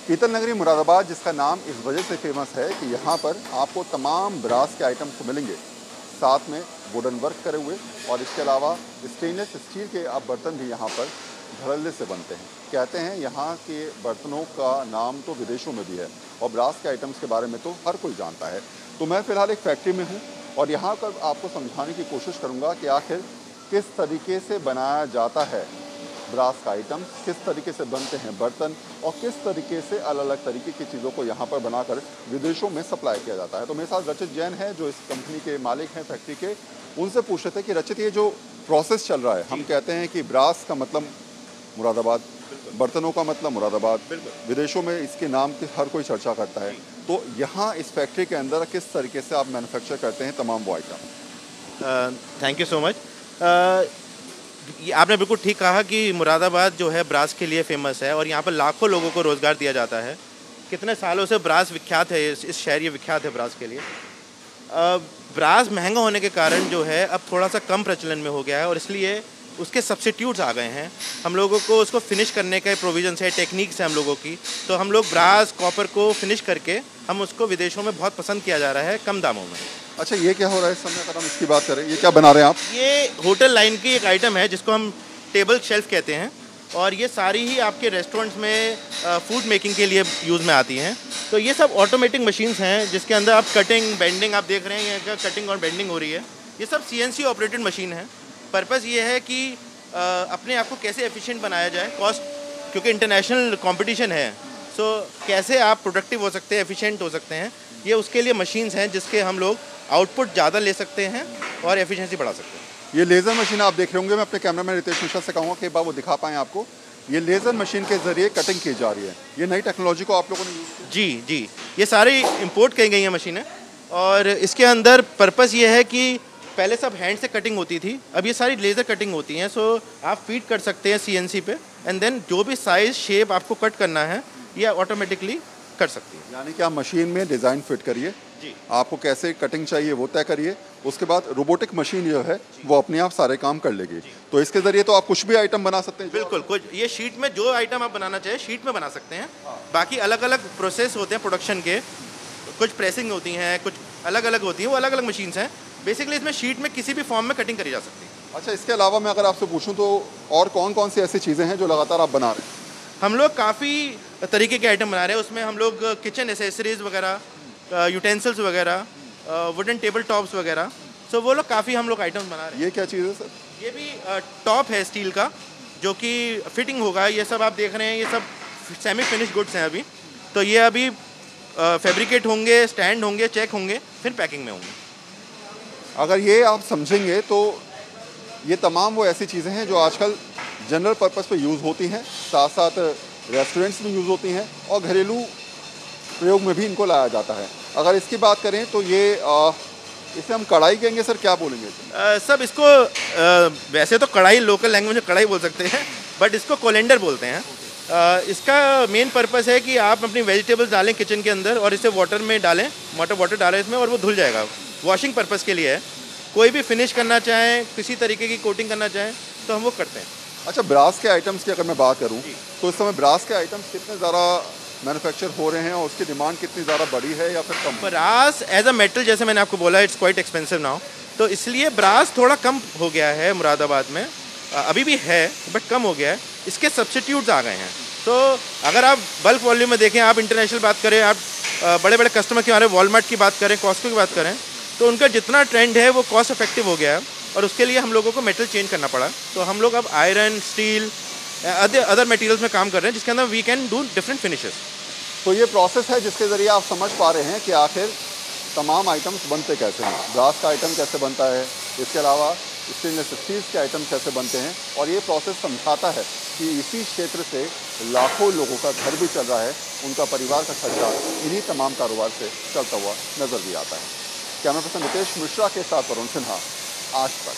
पीतल नगरी मुरादाबाद, जिसका नाम इस वजह से फेमस है कि यहाँ पर आपको तमाम ब्रास के आइटम्स मिलेंगे, साथ में वुडन वर्क करे हुए, और इसके अलावा स्टेनलेस स्टील के आप बर्तन भी यहाँ पर धड़ल्ले से बनते हैं। कहते हैं यहाँ के बर्तनों का नाम तो विदेशों में भी है और ब्रास के आइटम्स के बारे में तो हर कोई जानता है। तो मैं फ़िलहाल एक फैक्ट्री में हूँ और यहाँ पर आपको समझाने की कोशिश करूँगा कि आखिर किस तरीके से बनाया जाता है ब्रास का आइटम, किस तरीके से बनते हैं बर्तन और किस तरीके से अलग अलग तरीके की चीज़ों को यहाँ पर बनाकर विदेशों में सप्लाई किया जाता है। तो मेरे साथ रचित जैन है जो इस कंपनी के मालिक हैं फैक्ट्री के। उनसे पूछ रहे थे कि रचित, ये जो प्रोसेस चल रहा है, हम कहते हैं कि ब्रास का मतलब मुरादाबाद, बर्तनों का मतलब मुरादाबाद, विदेशों में इसके नाम की हर कोई चर्चा करता है, तो यहाँ इस फैक्ट्री के अंदर किस तरीके से आप मैन्युफैक्चर करते हैं तमाम वो item? Thank you so much. आपने बिल्कुल ठीक कहा कि मुरादाबाद जो है ब्रास के लिए फेमस है और यहाँ पर लाखों लोगों को रोज़गार दिया जाता है। कितने सालों से ब्रास विख्यात है, इस शहर ये विख्यात है ब्रास के लिए। ब्रास महंगा होने के कारण जो है अब थोड़ा सा कम प्रचलन में हो गया है और इसलिए उसके सब्स्टिट्यूट्स आ गए हैं। हम लोगों को उसको फिनिश करने के प्रोविजंस है, टेक्निक्स है हम लोगों की, तो हम लोग ब्रास कॉपर को फिनिश करके हम उसको विदेशों में बहुत पसंद किया जा रहा है कम दामों में। अच्छा, ये क्या हो रहा है इस समय, अगर हम इसकी बात करें, ये क्या बना रहे हैं आप? ये होटल लाइन की एक आइटम है जिसको हम टेबल शेल्फ कहते हैं और ये सारी ही आपके रेस्टोरेंट्स में फूड मेकिंग के लिए यूज़ में आती हैं। तो ये सब ऑटोमेटिक मशीन्स हैं जिसके अंदर आप कटिंग बेंडिंग आप देख रहे हैं, कटिंग और बेंडिंग हो रही है। ये सब CNC ऑपरेटेड मशीन है। पर्पस ये है कि अपने आप को कैसे एफिशिएंट बनाया जाए, कॉस्ट, क्योंकि इंटरनेशनल कंपटीशन है, सो कैसे आप प्रोडक्टिव हो सकते हैं, एफिशिएंट हो सकते हैं, ये उसके लिए मशीन्स हैं जिसके हम लोग आउटपुट ज़्यादा ले सकते हैं और एफिशिएंसी बढ़ा सकते हैं। ये लेज़र मशीन आप देख रहे होंगे, मैं अपने कैमरामैन रितेश मिश्रा से कहूँगा कि एक बार वो दिखा पाएँ आपको। ये लेज़र मशीन के ज़रिए कटिंग की जा रही है। ये नई टेक्नोलॉजी को आप लोगों ने यूज़ किया? जी, ये सारी इंपोर्ट की गई हैं मशीनें और इसके अंदर पर्पस ये है कि पहले सब हैंड से कटिंग होती थी, अब ये सारी लेज़र कटिंग होती हैं। सो आप फीड कर सकते हैं CNC पे एंड देन जो भी साइज़ शेप आपको कट करना है ये ऑटोमेटिकली कर सकती है। यानी कि आप मशीन में डिज़ाइन फिट करिए, आपको कैसे कटिंग चाहिए वो तय करिए, उसके बाद रोबोटिक मशीन जो है वो अपने आप सारे काम कर लेगी। तो इसके ज़रिए तो आप कुछ भी आइटम बना सकते हैं। बिल्कुल, कुछ ये शीट में जो आइटम आप बनाना चाहें शीट में बना सकते हैं। बाकी अलग अलग प्रोसेस होते हैं प्रोडक्शन के, कुछ प्रेसिंग होती हैं, कुछ अलग अलग होती हैं, वो अलग अलग मशीन्स हैं। बेसिकली इसमें शीट में किसी भी फॉर्म में कटिंग करी जा सकती है। अच्छा, इसके अलावा मैं अगर आपसे पूछूं तो और कौन कौन सी ऐसी चीज़ें हैं जो लगातार आप बना रहे हैं? हम लोग काफ़ी तरीके के आइटम बना रहे हैं। उसमें हम लोग किचन एसेसरीज़ वगैरह, यूटेंसिल्स वगैरह, वुडन टेबल टॉप्स वगैरह, सो वो लोग काफ़ी हम लोग आइटम बना रहे हैं। ये क्या चीज़ है सर? ये भी टॉप है स्टील का जो कि फिटिंग होगा। ये सब आप देख रहे हैं, ये सब सेमी फिनिश गुड्स हैं अभी। तो ये अभी फैब्रिकेट होंगे, स्टैंड होंगे, चेक होंगे, फिर पैकिंग में होंगे। अगर ये आप समझेंगे तो ये तमाम वो ऐसी चीज़ें हैं जो आजकल जनरल पर्पस पे यूज़ होती हैं, साथ साथ रेस्टोरेंट्स में यूज़ होती हैं और घरेलू प्रयोग में भी इनको लाया जाता है। अगर इसकी बात करें तो ये इसे हम कढ़ाई कहेंगे सर, क्या बोलेंगे? सब इसको वैसे तो कढ़ाई लोकल लैंग्वेज में कढ़ाई बोल सकते हैं, बट इसको कोलेंडर बोलते हैं। इसका मेन पर्पस है कि आप अपनी वेजिटेबल्स डालें किचन के अंदर और इसे वाटर में डालें, वाटर डालें इसमें और वो धुल जाएगा। वॉशिंग पर्पस के लिए है। कोई भी फिनिश करना चाहें, किसी तरीके की कोटिंग करना चाहें तो हम वो करते हैं। अच्छा, ब्रास के आइटम्स की अगर मैं बात करूं तो इस समय ब्रास के आइटम्स कितने ज़्यादा मैन्युफैक्चर हो रहे हैं और उसकी डिमांड कितनी ज़्यादा बड़ी है या फिर कम? ब्रास एज अ मेटल, जैसे मैंने आपको बोला, इट्स क्वाइट एक्सपेंसिव नाउ, तो इसलिए ब्रास थोड़ा कम हो गया है मुरादाबाद में। अभी भी है बट कम हो गया है। इसके सब्स्टिट्यूट्स आ गए हैं। तो अगर आप बल्क वॉल्यूम में देखें, आप इंटरनेशनल बात करें, आप बड़े बड़े कस्टमर के बारे में वॉलमार्ट की बात करें, कॉस्को की बात करें, तो उनका जितना ट्रेंड है वो कॉस्ट इफेक्टिव हो गया है और उसके लिए हम लोगों को मेटल चेंज करना पड़ा। तो हम लोग अब आयरन, स्टील, अदर मटेरियल्स में काम कर रहे हैं जिसके अंदर we can do different finishes. तो ये प्रोसेस है जिसके ज़रिए आप समझ पा रहे हैं कि आखिर तमाम आइटम्स बनते कैसे हैं, ब्रास का आइटम कैसे बनता है, इसके अलावा स्टेनलेस स्टील के आइटम कैसे बनते हैं। और ये प्रोसेस समझाता है कि इसी क्षेत्र से लाखों लोगों का घर भी चल रहा है, उनका परिवार का खर्चा इन्हीं तमाम कारोबार से चलता हुआ नजर भी आता है। कैमरा पर्सन रितेश मिश्रा के साथ वरुण सिन्हा, आज तक।